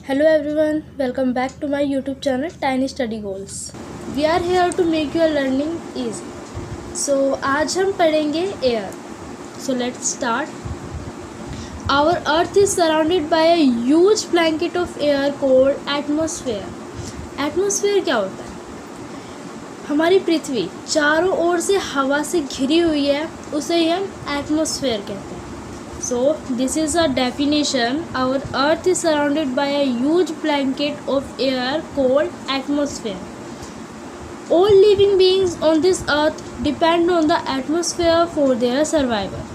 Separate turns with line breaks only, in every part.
Hello everyone, welcome back to my YouTube channel Tiny Study Goals. We are here to make your learning easy. So आज हम पढ़ेंगे air. So let's start. Our earth is surrounded by a huge blanket of air called atmosphere. Atmosphere क्या होता है? हमारी पृथ्वी चारों ओर से हवा से घिरी हुई है, उसे हम एटमॉस्फेयर कहते हैं. So this is a definition. Our earth is surrounded by a huge blanket of air called atmosphere. All living beings on this earth depend on the atmosphere for their survival.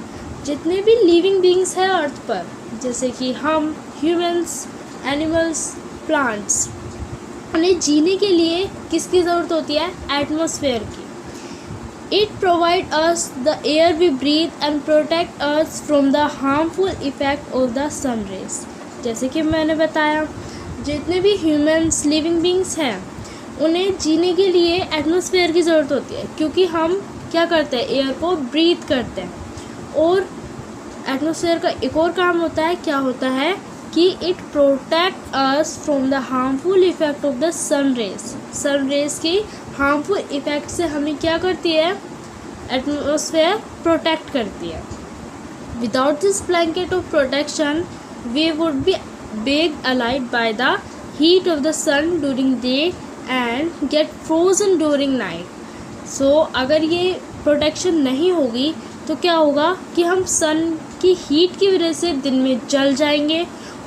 जितने भी living beings हैं अर्थ पर, जैसे कि हम humans, animals, plants, उन्हें जीने के लिए किसकी ज़रूरत होती है? एटमॉस्फेयर की. It provides us the air we breathe and protect us from the harmful effect of the sun rays. जैसे कि मैंने बताया, जितने भी ह्यूमन्स लिविंग बींग्स हैं उन्हें जीने के लिए एटमॉस्फेयर की ज़रूरत होती है, क्योंकि हम क्या करते हैं? एयर को ब्रीथ करते हैं. और एटमॉस्फेयर का एक और काम होता है, क्या होता है कि it protect us from the harmful effect of the sun rays. Sun rays की हार्मफुल इफ़ेक्ट से हमें क्या करती है? एटमॉस्फेयर प्रोटेक्ट करती है. Without this blanket of protection we would be baked alive by the heat of the sun during day and get frozen during night. So अगर ये प्रोटेक्शन नहीं होगी तो क्या होगा कि हम सन की हीट की वजह से दिन में जल जाएंगे,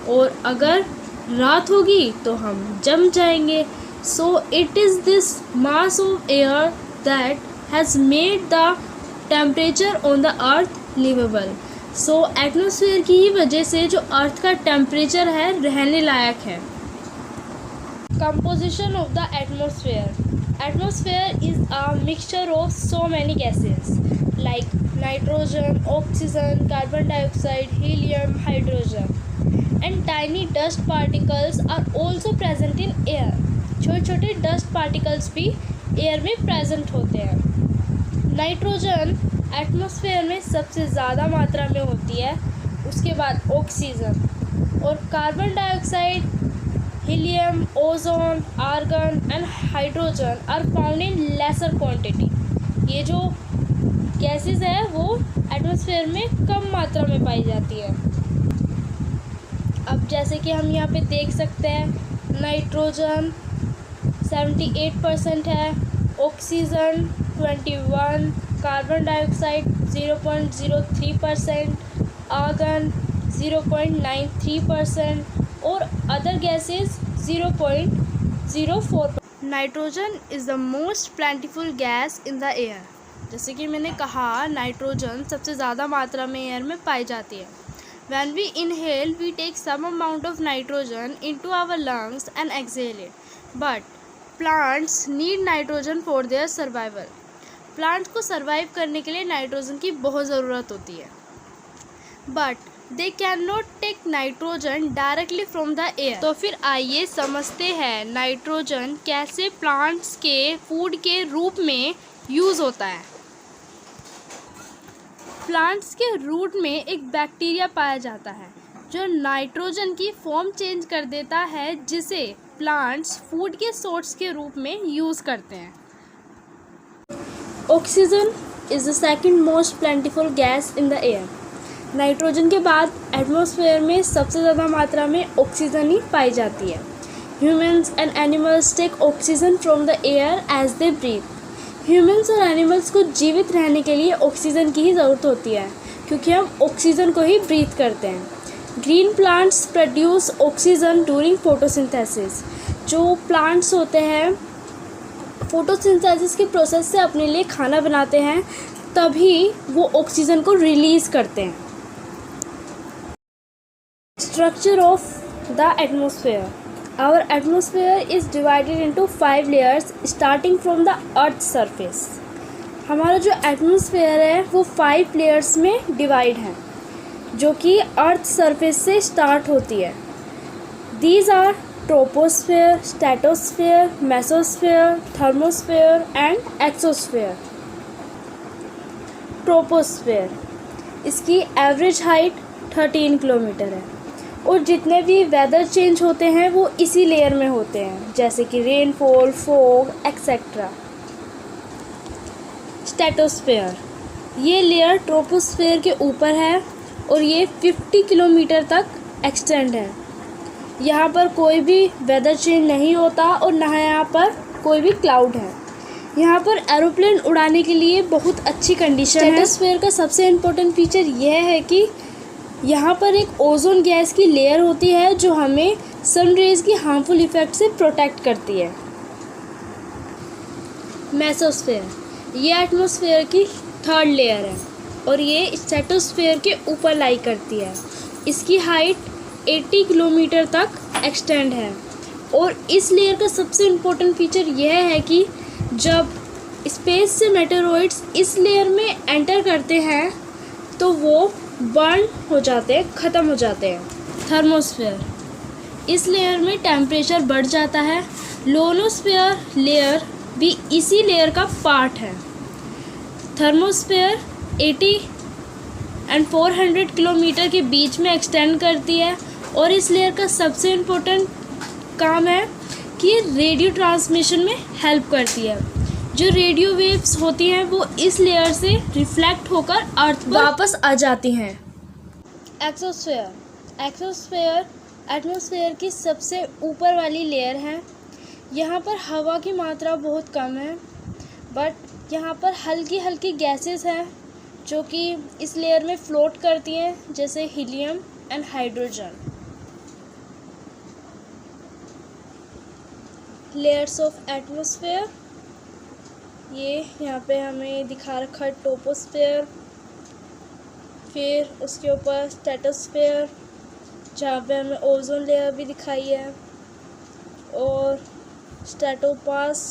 और अगर रात होगी तो हम जम जाएंगे. So it is this mass of air that has made the temperature on the earth livable. So atmosphere की ही वजह से जो अर्थ का टेम्परेचर है रहने लायक है. Composition of the atmosphere. Atmosphere is a mixture of so many gases like nitrogen, oxygen, carbon dioxide, helium, hydrogen, and tiny dust particles are also present in air. छोटे छोटे डस्ट पार्टिकल्स भी air में present होते हैं. Nitrogen atmosphere में सबसे ज़्यादा मात्रा में होती है, उसके बाद ऑक्सीजन, और carbon dioxide, helium, ozone, argon and hydrogen are found in lesser quantity. ये जो गैसेस है वो एटमॉस्फेयर में कम मात्रा में पाई जाती है. अब जैसे कि हम यहाँ पे देख सकते हैं, नाइट्रोजन 78% है, ऑक्सीजन 21, कार्बन डाइऑक्साइड 0.03%, आर्गन 0.93% और other gases 0.04%. Nitrogen is the most प्लेंटिफुल gas in the air. जैसे कि मैंने कहा, नाइट्रोजन सबसे ज़्यादा मात्रा में एयर में पाई जाती है. When we inhale, we take some amount of nitrogen into our lungs and exhale it. But plants need nitrogen for their survival. Plants को survive करने के लिए नाइट्रोजन की बहुत ज़रूरत होती है. But they cannot take nitrogen directly from the air. तो फिर आइए समझते हैं नाइट्रोजन कैसे प्लांट्स के फूड के रूप में यूज़ होता है. प्लांट्स के रूट में एक बैक्टीरिया पाया जाता है जो नाइट्रोजन की फॉर्म चेंज कर देता है, जिसे प्लांट्स फूड के सोर्स के रूप में यूज़ करते हैं. Oxygen is the second most प्लेंटिफुल gas in the air. Nitrogen के बाद एटमॉस्फेयर में सबसे ज़्यादा मात्रा में ऑक्सीजन ही पाई जाती है. Humans and animals take oxygen from the air as they breathe. Humans और एनिमल्स को जीवित रहने के लिए ऑक्सीजन की ही ज़रूरत होती है, क्योंकि हम ऑक्सीजन को ही ब्रीथ करते हैं. Green plants produce oxygen during photosynthesis. जो प्लांट्स होते हैं फोटोसिंथेसिस के प्रोसेस से अपने लिए खाना बनाते हैं, तभी वो ऑक्सीजन को रिलीज़ करते हैं. Structure of the atmosphere. Our atmosphere is divided into 5 layers starting from the Earth's surface. हमारा जो एटमॉस्फेयर है वो 5 लेयर्स में डिवाइड है, जो कि अर्थ सरफेस से स्टार्ट होती है. These are troposphere, stratosphere, mesosphere, thermosphere and exosphere. Troposphere, इसकी एवरेज हाइट 13 किलोमीटर है. और जितने भी वेदर चेंज होते हैं वो इसी लेयर में होते हैं, जैसे कि रेनफॉल, फॉग एक्सेट्रा। स्ट्रेटोस्फेयर, ये लेयर ट्रोपोस्फेयर के ऊपर है और ये 50 किलोमीटर तक एक्सटेंड है। यहाँ पर कोई भी वेदर चेंज नहीं होता और ना यहाँ पर कोई भी क्लाउड है। यहाँ पर एरोप्लेन उड़ाने के लिए बहुत अच्छी कंडीशन है। स्ट्रेटोस्फेयर का सबसे इम्पोर्टेंट फीचर यह है कि यहाँ पर एक ओजोन गैस की लेयर होती है जो हमें सन रेज की हार्मफुल इफेक्ट से प्रोटेक्ट करती है। मेसोस्फेयर, ये एटमॉस्फेयर की थर्ड लेयर है और ये स्ट्रेटोस्फेयर के ऊपर लाई करती है। इसकी हाइट 80 किलोमीटर तक एक्सटेंड है और इस लेयर का सबसे इम्पोर्टेंट फीचर यह है कि जब स्पेस से मेटेरॉइड्स इस लेयर में एंटर करते हैं तो वो बर्न हो जाते हैं, ख़त्म हो जाते हैं। थर्मोस्फेयर, इस लेयर में टेम्परेचर बढ़ जाता है। लोनोस्फेयर लेयर भी इसी लेयर का पार्ट है। थर्मोस्फेयर 80 और 400 किलोमीटर के बीच में एक्सटेंड करती है और इस लेयर का सबसे इम्पोर्टेंट काम है कि ये रेडियो ट्रांसमिशन में हेल्प करती है। जो रेडियो वेव्स होती हैं वो इस लेयर से रिफ्लेक्ट होकर अर्थ पर वापस आ जाती हैं। एक्सोस्फेयर, एक्सोस्फेयर एटमॉस्फेयर की सबसे ऊपर वाली लेयर है। यहाँ पर हवा की मात्रा बहुत कम है, बट यहाँ पर हल्की हल्की गैसेस हैं जो कि इस लेयर में फ्लोट करती हैं, जैसे helium and hydrogen. Layers of atmosphere, ये यहाँ पे हमें दिखा रखा है ट्रोपोस्फेयर, फिर उसके ऊपर स्ट्रेटोस्फेयर जहाँ पे हमें ओजोन लेयर भी दिखाई है, और स्ट्रेटोपास,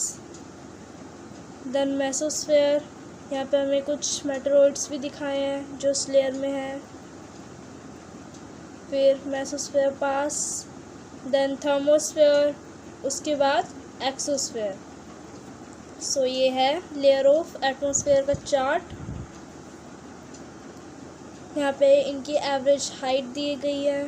देन मेसोस्फेयर, यहाँ पे हमें कुछ मेटेरॉइड्स भी दिखाए हैं जो इस लेयर में है, फिर मेसोस्फेयर पास, देन थर्मोस्फेयर, उसके बाद एक्सोस्फेयर। सो ये है लेयर ऑफ एटमॉस्फेयर का चार्ट। यहाँ पे इनकी एवरेज हाइट दी गई है